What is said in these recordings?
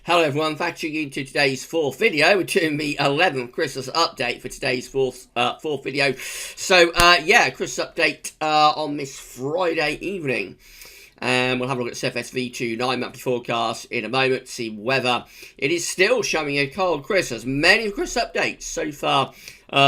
Hello everyone, thanks for tuning into today's fourth video. We're doing the 11th Christmas update for today's fourth video. So, Christmas update on this Friday evening. And we'll have a look at CFS V2 9-monthly forecast in a moment to see whether it is still showing a cold Christmas. Many of the Christmas updates so far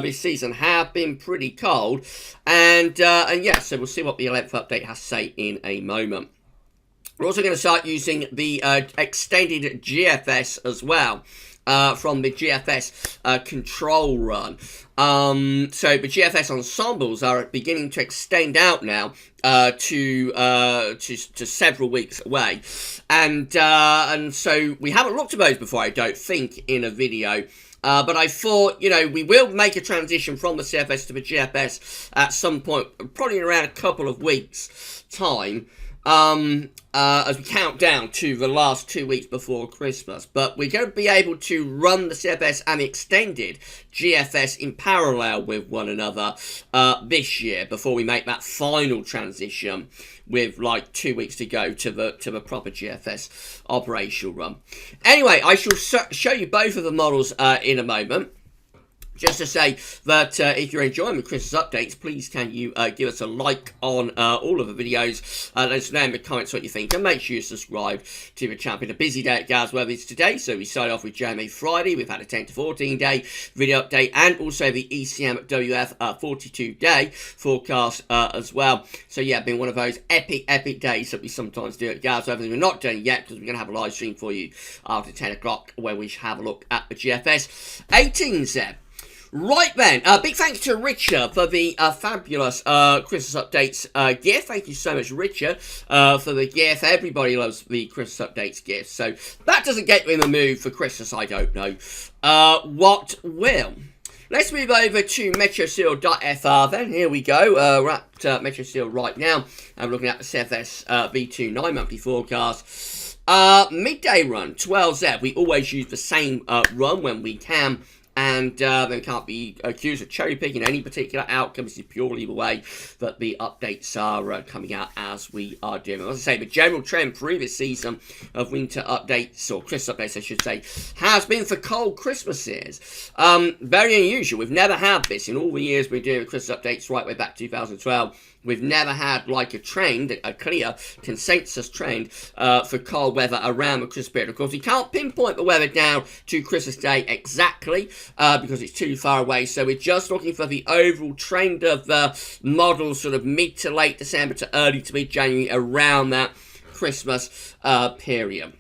this season have been pretty cold. So we'll see what the 11th update has to say in a moment. We're also going to start using the extended GFS as well from the GFS control run. So the GFS ensembles are beginning to extend out now to several weeks away, and so we haven't looked at those before, I don't think, in a video. But I thought, we will make a transition from the CFS to the GFS at some point, probably in around a couple of weeks' time. As we count down to the last 2 weeks before Christmas. But we're going to be able to run the CFS and the extended GFS in parallel with one another this year before we make that final transition with like 2 weeks to go to the proper GFS operational run. Anyway, I shall show you both of the models in a moment. Just to say that if you're enjoying the Christmas updates, please can you give us a like on all of the videos. Let us know in the comments what you think, and make sure you subscribe to the channel. It's a busy day at GavsWeatherVids today, so we start off with GMA Friday. We've had a 10 to 14 day video update, and also the ECM WF 42-day forecast as well. So yeah, been one of those epic days that we sometimes do at GavsWeatherVids. We're not done yet because we're going to have a live stream for you after 10 o'clock where we should have a look at the GFS 18Z. Right then, big thanks to Richard for the fabulous Christmas updates gift. Thank you so much, Richard, for the gift. Everybody loves the Christmas updates gift. So that doesn't get you in the mood for Christmas, I don't know. What will? Let's move over to MetroSeal.fr then. Here we go. We're at MetroSeal right now. I'm looking at the CFS V2 9-monthly forecast. Midday run, 12Z. We always use the same run when we can. And they can't be accused of cherry-picking any particular outcome. This is purely the way that the updates are coming out as we are doing. As I say, the general trend through this season of winter updates, or Christmas updates, I should say, has been for cold Christmases. Very unusual. We've never had this in all the years we're doing Christmas updates right way back to 2012. We've never had like a trend, a clear consensus trend for cold weather around the Christmas period. Of course, we can't pinpoint the weather down to Christmas Day exactly because it's too far away. So we're just looking for the overall trend of the model, sort of mid to late December to early to mid-January around that Christmas period.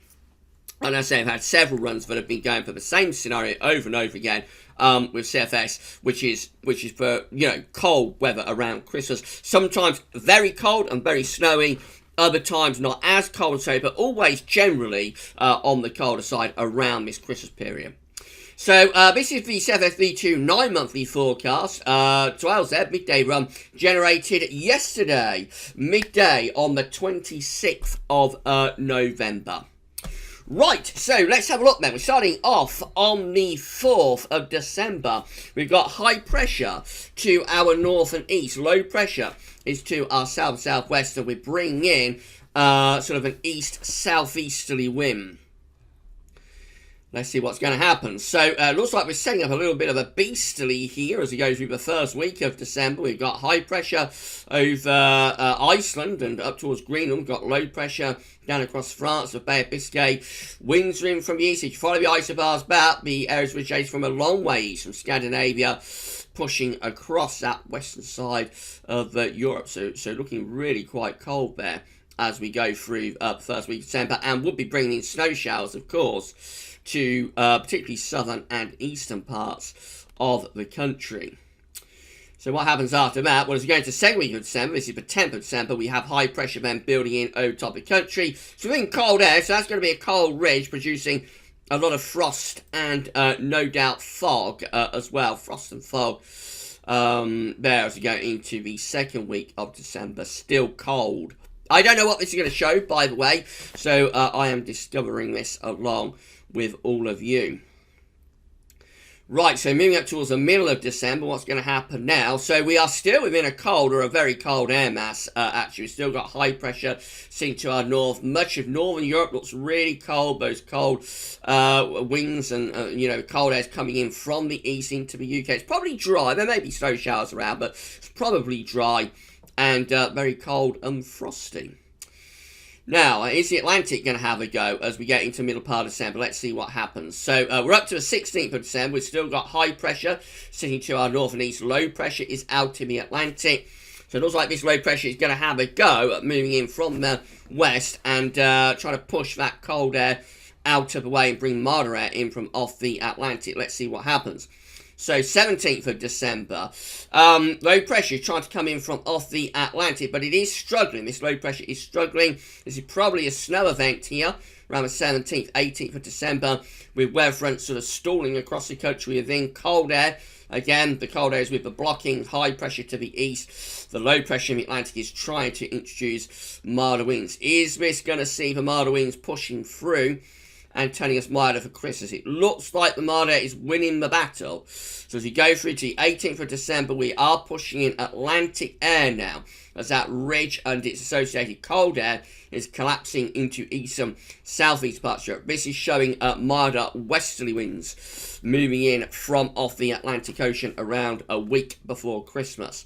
And as I say, I've had several runs that have been going for the same scenario over and over again with CFS, which is for, cold weather around Christmas. Sometimes very cold and very snowy, other times not as cold and snowy, but always generally on the colder side around this Christmas period. So this is the CFS V2 9-monthly forecast, 12Z midday run, generated yesterday, midday on the 26th of November. Right, so let's have a look then. We're starting off on the 4th of December. We've got high pressure to our north and east. Low pressure is to our south and southwest, and we're bringing in sort of an east-southeasterly wind. Let's see what's going to happen. So, looks like we're setting up a little bit of a beastly here as we go through the first week of December. We've got high pressure over Iceland and up towards Greenland. We've got low pressure down across France, the Bay of Biscay. Winds are in from the east. If you follow the isobars back, the areas originates from a long way east from Scandinavia, pushing across that western side of Europe. So looking really quite cold there as we go through the first week of December. And we'll be bringing in snow showers, of course, to particularly southern and eastern parts of the country. So what happens after that? Well, as we go into the second week of December, this is the 10th of December, we have high pressure then building in over top of the country. So we're in cold air, so that's going to be a cold ridge producing a lot of frost and no doubt fog as well. Frost and fog there as we go into the second week of December. Still cold. I don't know what this is going to show, by the way, so I am discovering this along with all of you. Right, so moving up towards the middle of December, what's going to happen now? So we are still within a cold or a very cold air mass, actually. We've still got high pressure seen to our north. Much of northern Europe looks really cold. Those cold winds and, cold air is coming in from the east into the UK. It's probably dry. There may be snow showers around, but it's probably dry and very cold and frosty. Now, is the Atlantic going to have a go as we get into the middle part of December? Let's see what happens. So, we're up to the 16th of December. We've still got high pressure sitting to our north and east. Low pressure is out in the Atlantic. So, it looks like this low pressure is going to have a go at moving in from the west and trying to push that cold air out of the way and bring milder air in from off the Atlantic. Let's see what happens. So, 17th of December, low pressure is trying to come in from off the Atlantic, but it is struggling. This low pressure is struggling. This is probably a snow event here, around the 17th, 18th of December, with weather fronts sort of stalling across the country within cold air. Again, the cold air is with the blocking high pressure to the east. The low pressure in the Atlantic is trying to introduce milder winds. Is this going to see the milder winds pushing through and turning us milder for Christmas? It looks like the milder is winning the battle. So as we go through to the 18th of December, we are pushing in Atlantic air now, as that ridge and its associated cold air is collapsing into eastern, southeast parts of Europe. This is showing milder westerly winds moving in from off the Atlantic Ocean around a week before Christmas.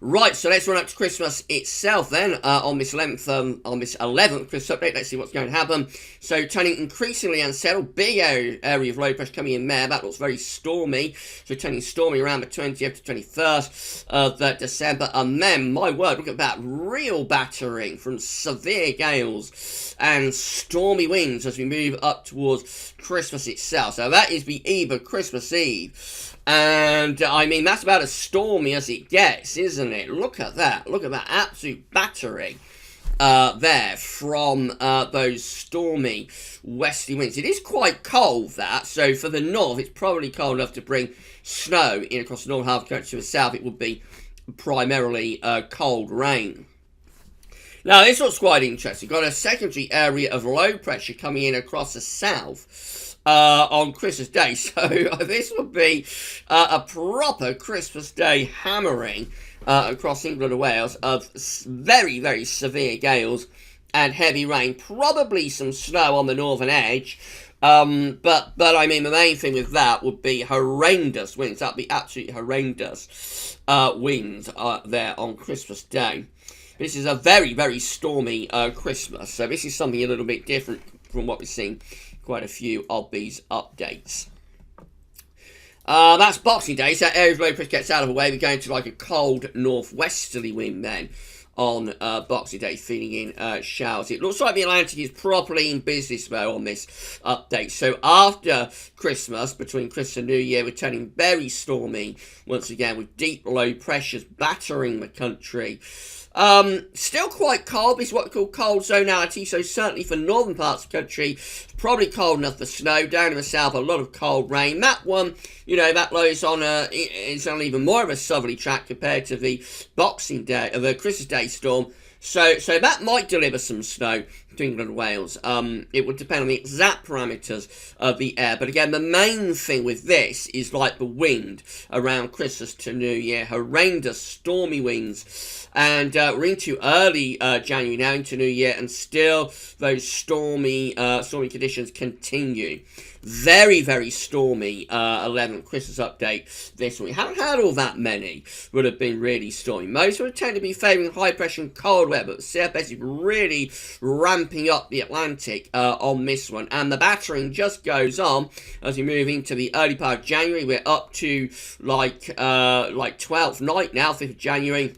Right, so let's run up to Christmas itself then, on this 11th Christmas update. Let's see what's going to happen. So, turning increasingly unsettled, big area of low pressure coming in there. That looks very stormy. So, turning stormy around the 20th to 21st of December. And then, my word, look at that, real battering from severe gales and stormy winds as we move up towards Christmas itself. So, that is the eve of Christmas Eve. And, I mean, that's about as stormy as it gets, isn't it? Look at that. Look at that absolute battering there from those stormy westerly winds. It is quite cold, that. So, for the north, it's probably cold enough to bring snow in across the northern half of the country. To the south, it would be primarily cold rain. Now, this looks quite interesting. Got a secondary area of low pressure coming in across the south on Christmas Day. So this would be a proper Christmas Day hammering across England and Wales of very, very severe gales and heavy rain. Probably some snow on the northern edge. But I mean, the main thing with that would be horrendous winds. That'd be absolutely horrendous winds there on Christmas Day. This is a very, very stormy Christmas. So this is something a little bit different from what we've seen quite a few of these updates. That's Boxing Day, so area of low pressure gets out of the way. We're going to like a cold northwesterly wind then on Boxing Day, feeding in showers. It looks like the Atlantic is properly in business though on this update. So after Christmas, between Christmas and New Year, we're turning very stormy once again with deep low pressures battering the country. Still quite cold. This is what we call cold zonality. So certainly for northern parts of the country, it's probably cold enough for snow. Down in the south, a lot of cold rain. That one, that low is on even more of a southerly track compared to the Boxing Day, the Christmas Day storm. So that might deliver some snow to England and Wales. It would depend on the exact parameters of the air. But again, the main thing with this is like the wind around Christmas to New Year. Horrendous stormy winds. And we're into early January now, into New Year, and still those stormy conditions continue. Very, very stormy 11th Christmas update this week. Haven't had all that many. Would have been really stormy. Most would tend to be favouring high pressure and cold weather, but the CFS is really ramping up the Atlantic on this one. And the battering just goes on as we move into the early part of January. We're up to like 12th night now, 5th of January.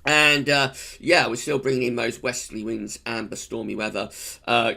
And, we're still bringing in those westerly winds and the stormy weather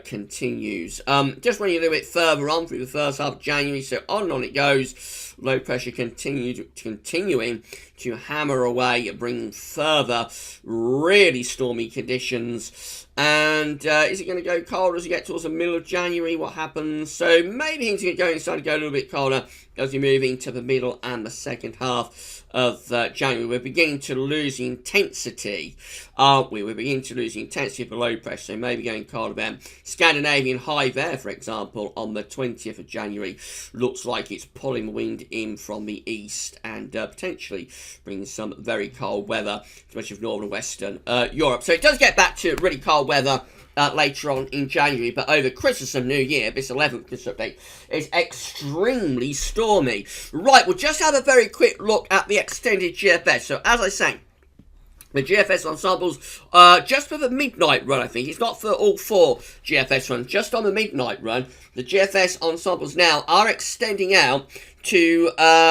continues. Just running a little bit further on through the first half of January, so on and on it goes. Low pressure continuing to hammer away, bringing further really stormy conditions. And is it going to go colder as we get towards the middle of January? What happens? So maybe things are going to go a little bit colder as we move into the middle and the second half of January. We're beginning to lose the intensity, aren't we? We're beginning to lose the intensity of the low pressure, so maybe going colder then. Scandinavian high there, for example, on the 20th of January, looks like it's pulling the wind in from the east and potentially bringing some very cold weather to much of northern and western Europe. So it does get back to really cold weather later on in January, but over Christmas and New Year, this 11th Christmas update is extremely stormy. Right, we'll just have a very quick look at the extended GFS. So as I say, the GFS ensembles, just for the midnight run, I think. It's not for all 4 GFS runs, just on the midnight run. The GFS ensembles now are extending out to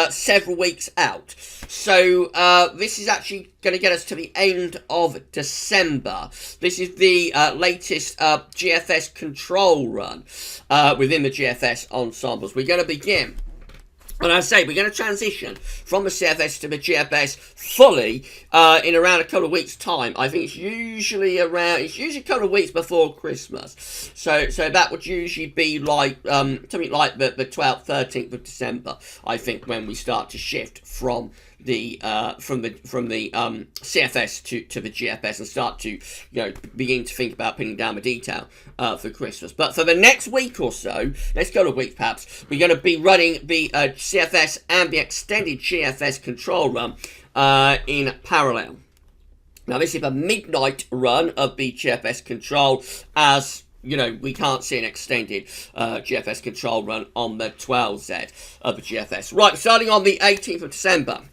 several weeks out. So this is actually going to get us to the end of December. This is the latest GFS control run within the GFS ensembles. We're going to begin. And I say, we're going to transition from the CFS to the GFS fully in around a couple of weeks' time. I think it's usually a couple of weeks before Christmas. So that would usually be like something like the 12th, 13th of December, I think, when we start to shift from the CFS to the GFS and start to begin to think about pinning down the detail for Christmas. But for the next week or so, next couple of weeks perhaps, we're going to be running the CFS and the extended GFS control run in parallel. Now this is a midnight run of the GFS control, as we can't see an extended GFS control run on the 12Z of the GFS. Right, starting on the 18th of December.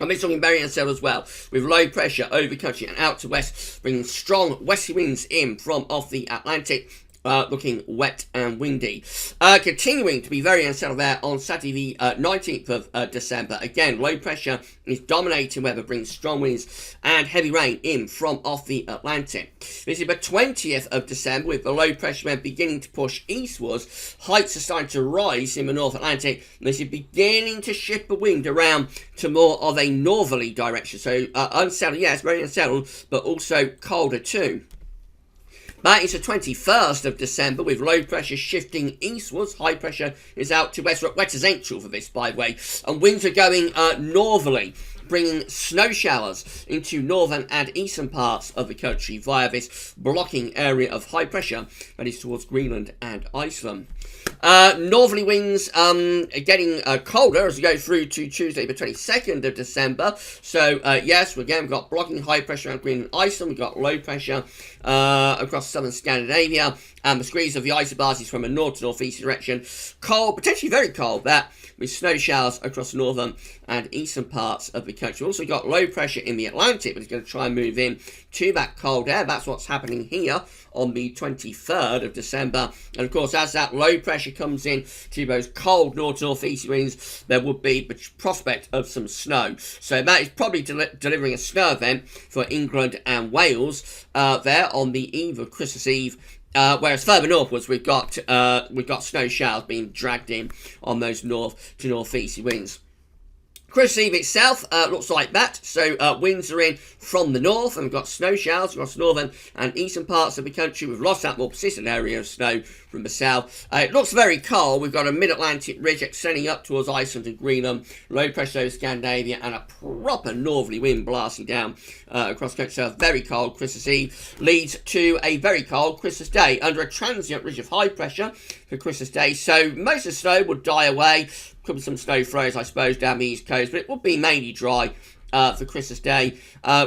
And this looking very unsettled as well, with low pressure over country and out to west, bringing strong westerly winds in from off the Atlantic, looking wet and windy. Continuing to be very unsettled there on Saturday the 19th of December. Again, low pressure is dominating weather, brings strong winds and heavy rain in from off the Atlantic. This is the 20th of December, with the low pressure wind beginning to push eastwards. Heights are starting to rise in the North Atlantic, and this is beginning to shift the wind around to more of a northerly direction. So unsettled, yes, very unsettled, but also colder too. That is the 21st of December, with low pressure shifting eastwards. High pressure is out to west. Wet as Angel for this, by the way. And winds are going northerly, bringing snow showers into northern and eastern parts of the country via this blocking area of high pressure that is towards Greenland and Iceland. Northerly winds are getting colder as we go through to Tuesday the 22nd of December. So yes, we've got blocking high pressure around Greenland and Iceland. We've got low pressure across southern Scandinavia, and the squeeze of the isobars is from a north to northeast direction. Cold, potentially very cold, that with snow showers across northern and eastern parts of the country. We've also got low pressure in the Atlantic, but it's going to try and move in to that cold air. That's what's happening here on the 23rd of December. And of course, as that low pressure comes in to those cold north to northeast winds, there would be the prospect of some snow. So that is probably delivering a snow event for England and Wales there on the eve of Christmas Eve. Whereas further northwards, we've got snow showers being dragged in on those north to northeast winds. Christmas Eve itself looks like that. So winds are in from the north, and we've got snow showers across northern and eastern parts of the country. We've lost that more persistent area of snow from the south. It looks very cold. We've got a mid-Atlantic ridge extending up towards Iceland and Greenland, low pressure over Scandinavia, and a proper northerly wind blasting down across the country. So very cold Christmas Eve leads to a very cold Christmas Day under a transient ridge of high pressure for Christmas Day. So most of the snow will die away. Could be some snow throws, I suppose, down the east coast, but it will be mainly dry for Christmas Day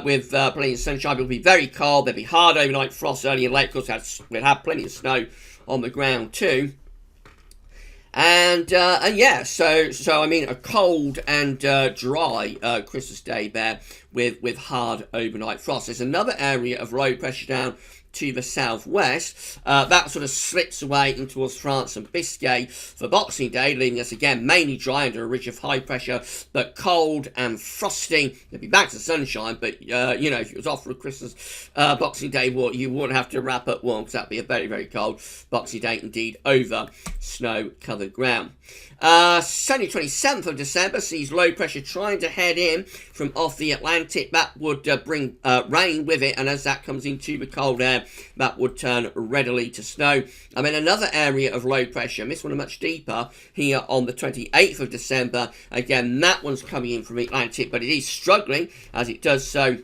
with plenty of sunshine. It will be very cold. There'll be hard overnight frost early and late. Of course, we'll have plenty of snow on the ground too. And yeah, so I mean, a cold and dry Christmas Day there with hard overnight frost. There's another area of low pressure down to the southwest. That sort of slips away in towards France and Biscay for Boxing Day, leaving us again mainly dry under a ridge of high pressure, but cold and frosty. It'll be back to sunshine, but you know, if it was off for Christmas Boxing Day, you would have to wrap up warm, because that'd be a very, very cold Boxing Day indeed over snow-covered ground. Sunday 27th of December sees low pressure trying to head in from off the Atlantic. That would bring rain with it, and as that comes into the cold air, that would turn readily to snow. I mean, another area of low pressure, and this one much deeper, here on the 28th of December. Again, that one's coming in from the Atlantic, but it is struggling as it does so.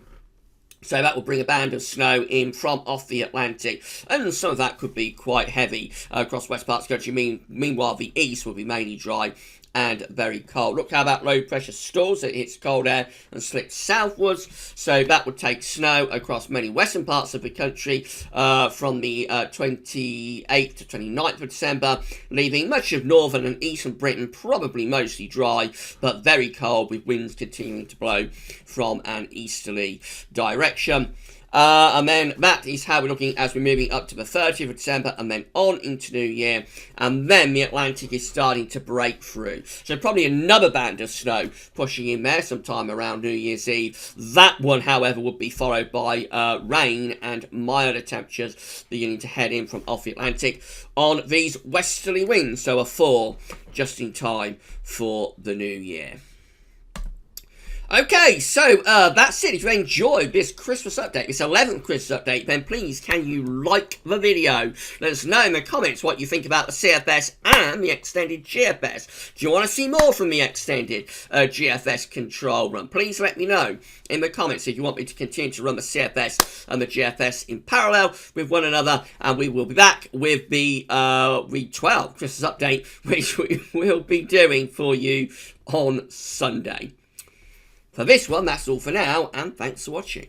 So that will bring a band of snow in from off the Atlantic, and some of that could be quite heavy across west parts of the country. Meanwhile, the east will be mainly dry and very cold. Look how that low pressure stalls. It hits cold air and slips southwards, so that would take snow across many western parts of the country from the 28th to 29th of December, leaving much of northern and eastern Britain probably mostly dry, but very cold, with winds continuing to blow from an easterly direction. And then that is how we're looking as we're moving up to the 30th of December and then on into New Year. And then the Atlantic is starting to break through. So probably another band of snow pushing in there sometime around New Year's Eve. That one, however, would be followed by rain and milder temperatures beginning to head in from off the Atlantic on these westerly winds. So a thaw just in time for the New Year. Okay, so that's it. If you enjoyed this Christmas update, this 11th Christmas update, then please can you like the video? Let us know in the comments what you think about the CFS and the extended GFS. Do you want to see more from the extended GFS control run? Please let me know in the comments if you want me to continue to run the CFS and the GFS in parallel with one another, and we will be back with the week 12 Christmas update, which we will be doing for you on Sunday. For this one, that's all for now, and thanks for watching.